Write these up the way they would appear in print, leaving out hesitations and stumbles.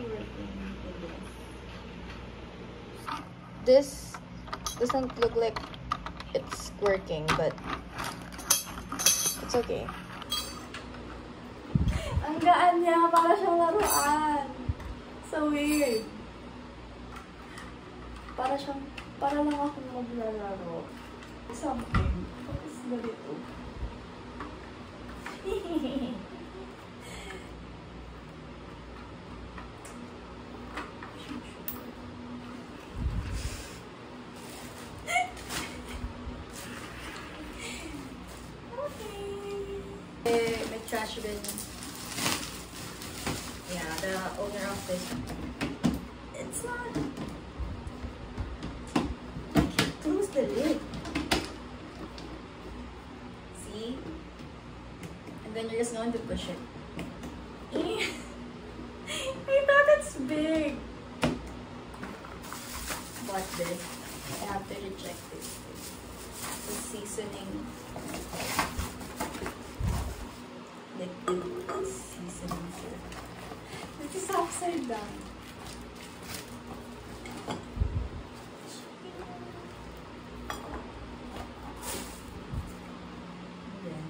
actually working in this. This doesn't look like it's working, but it's okay. Ang gaan niya, para siyang laruan. So weird. Para lang akong maglalaro. Something. Tapos ganito. May trash bin. Yeah, the owner of this. It's not. I can't close the lid. See? And then you're just going to push it. I thought it's big. But this, I have to reject this. The seasoning. Like the seasoning here. This is upside down. Then,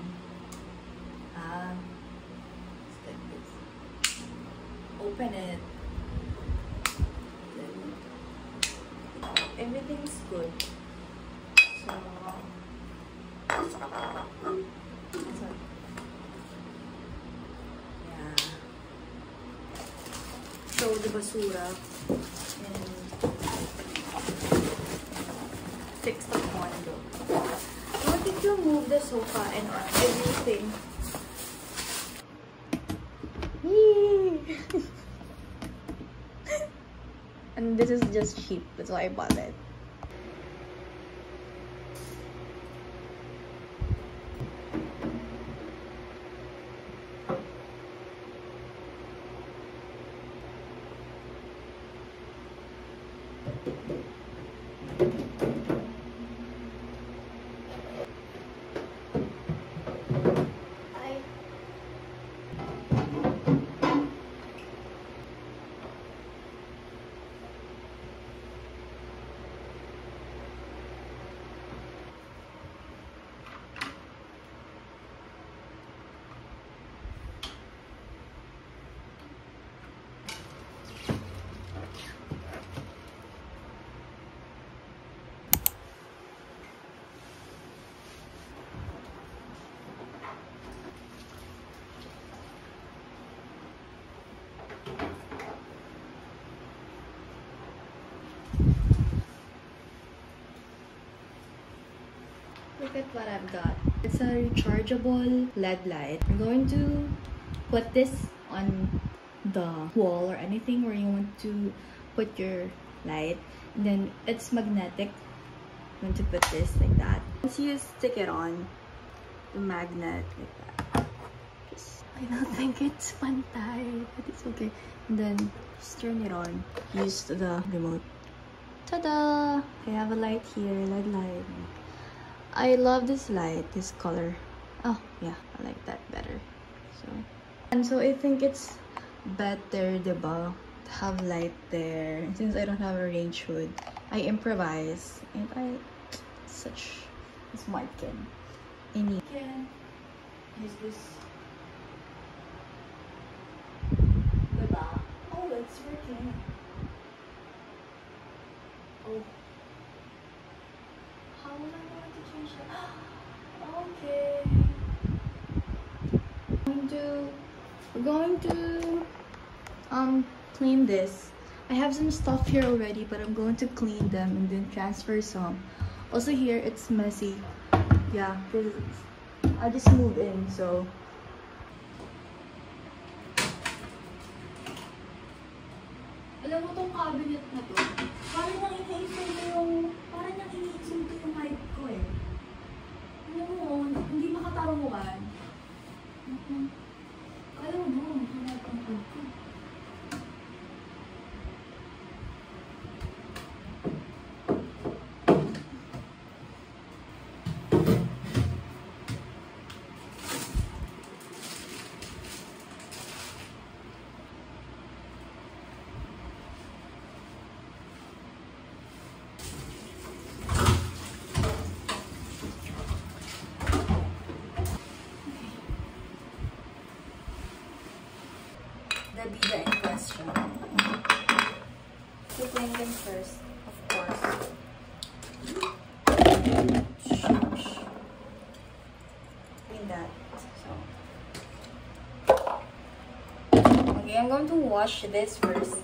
it's like this. Open it. Then, everything's good. So, that's all. Throw the basura and fix the condo. I wanted to move the sofa and everything. And this is just cheap, that's why I bought it. Look at what I've got. It's a rechargeable LED light. I'm going to put this on the wall or anything where you want to put your light. And then it's magnetic. I'm going to put this like that. Once you stick it on the magnet like that. I don't think it's pantay, but it's okay. And then just turn it on. Use the remote. Ta-da! I have a light here, LED light. I love this light, this color. Oh yeah, I like that better. So I think it's better, diba, to have light there. Since I don't have a range hood, I improvise, and I such a smart kid. Any can use this. Diba? Oh, it's working. Oh. How am I going to change that? Okay. We're going to clean this. I have some stuff here already, but I'm going to clean them and then transfer some. Also here, it's messy. Yeah, I just moved in, so. Alam mo tong cabinet na to? Parang nang ina-insulto yung height ko eh. Alam mo, hindi makatarungan. Alam mo, hanap ang food ko. be the in question. So clean them first, of course. Clean that. So. Okay, I'm going to wash this first.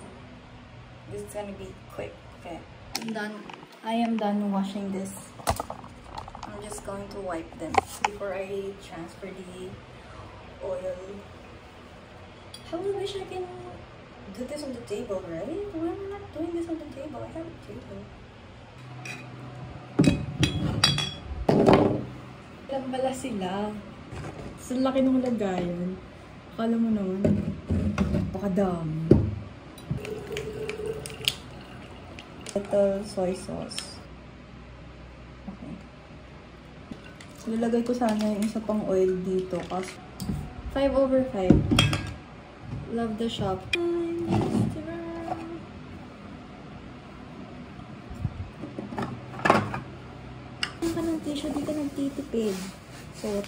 This is gonna be quick. Okay. I'm done. I am done washing this. I'm just going to wipe them before I transfer the oil. I really wish I can do this on the table, right? Why am I not doing this on the table? I have a table. Ilan pala sila? Sa laki ng lagayan. Akala mo naman. Pakadami. Little soy sauce. Okay. Nilalagay ko sana yung isa pang oil dito. Kasi 5/5. Love the shop. Ang ka ng tissue, di ka nagtitipid. So,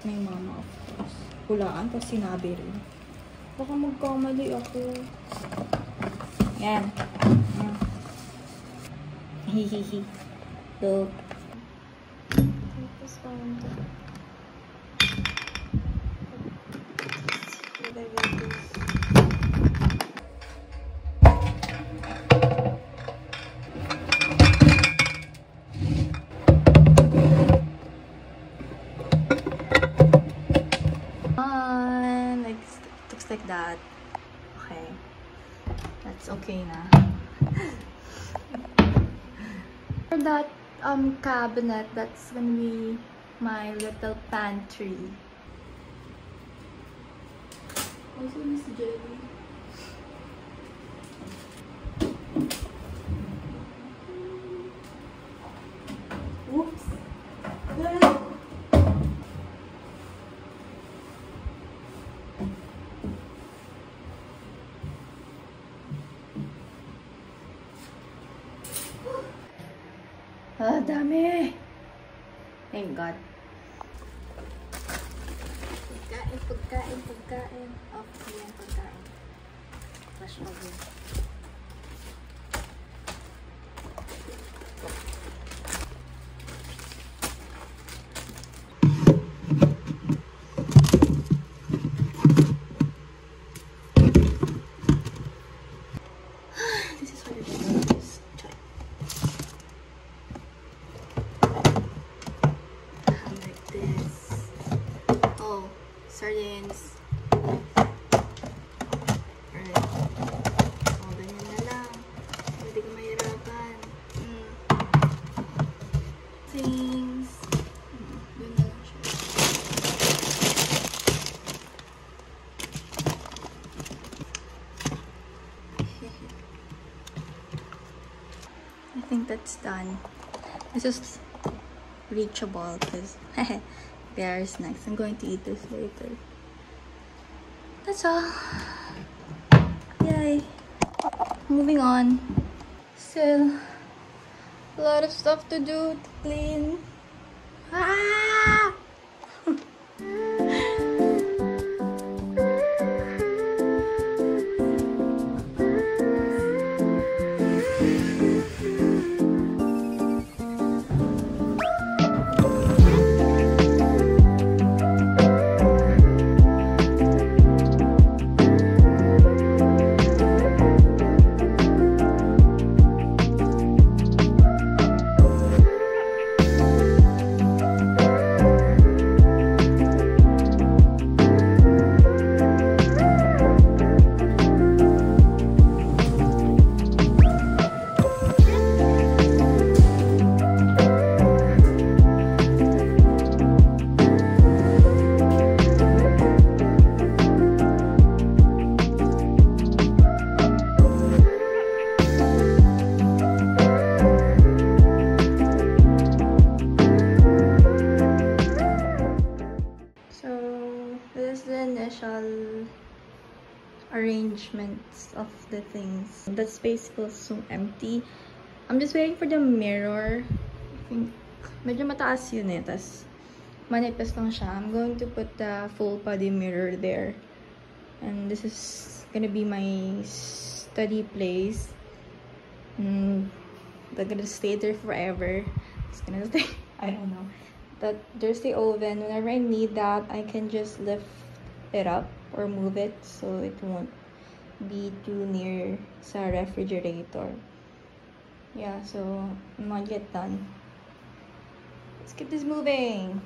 may mama, of course. Hulaan, tapos sinabi rin. Baka magkamali ako. Yan. Hihihi. So, tapos like that. Okay. That's okay na. For that cabinet, that's gonna be my little pantry. Also, Miss Jelly. Oops. Ah, dami! Thank God. Pagkain. Okay, yan, pagkain. Flash over. This is what it is. Like this. Oh, sardines. Alright. Oh, ganyan na lang. Hindi ka mahirapan. Things. Yun na lang siya. I think that's done. This is reachable because there are snacks. I'm going to eat this later. That's all. Yay. Moving on. Still a lot of stuff to do to clean. Ah! Arrangements of the things. The space feels so empty. I'm just waiting for the mirror. I think medyo mataas yun eh. Tas manipis lang siya. I'm going to put the full body mirror there. And this is gonna be my study place. And they're gonna stay there forever. It's gonna stay, I don't know. But there's the oven. Whenever I need that, I can just lift it up or move it so it won't be too near sa refrigerator. Yeah, so I'm not yet done. Let's get this moving.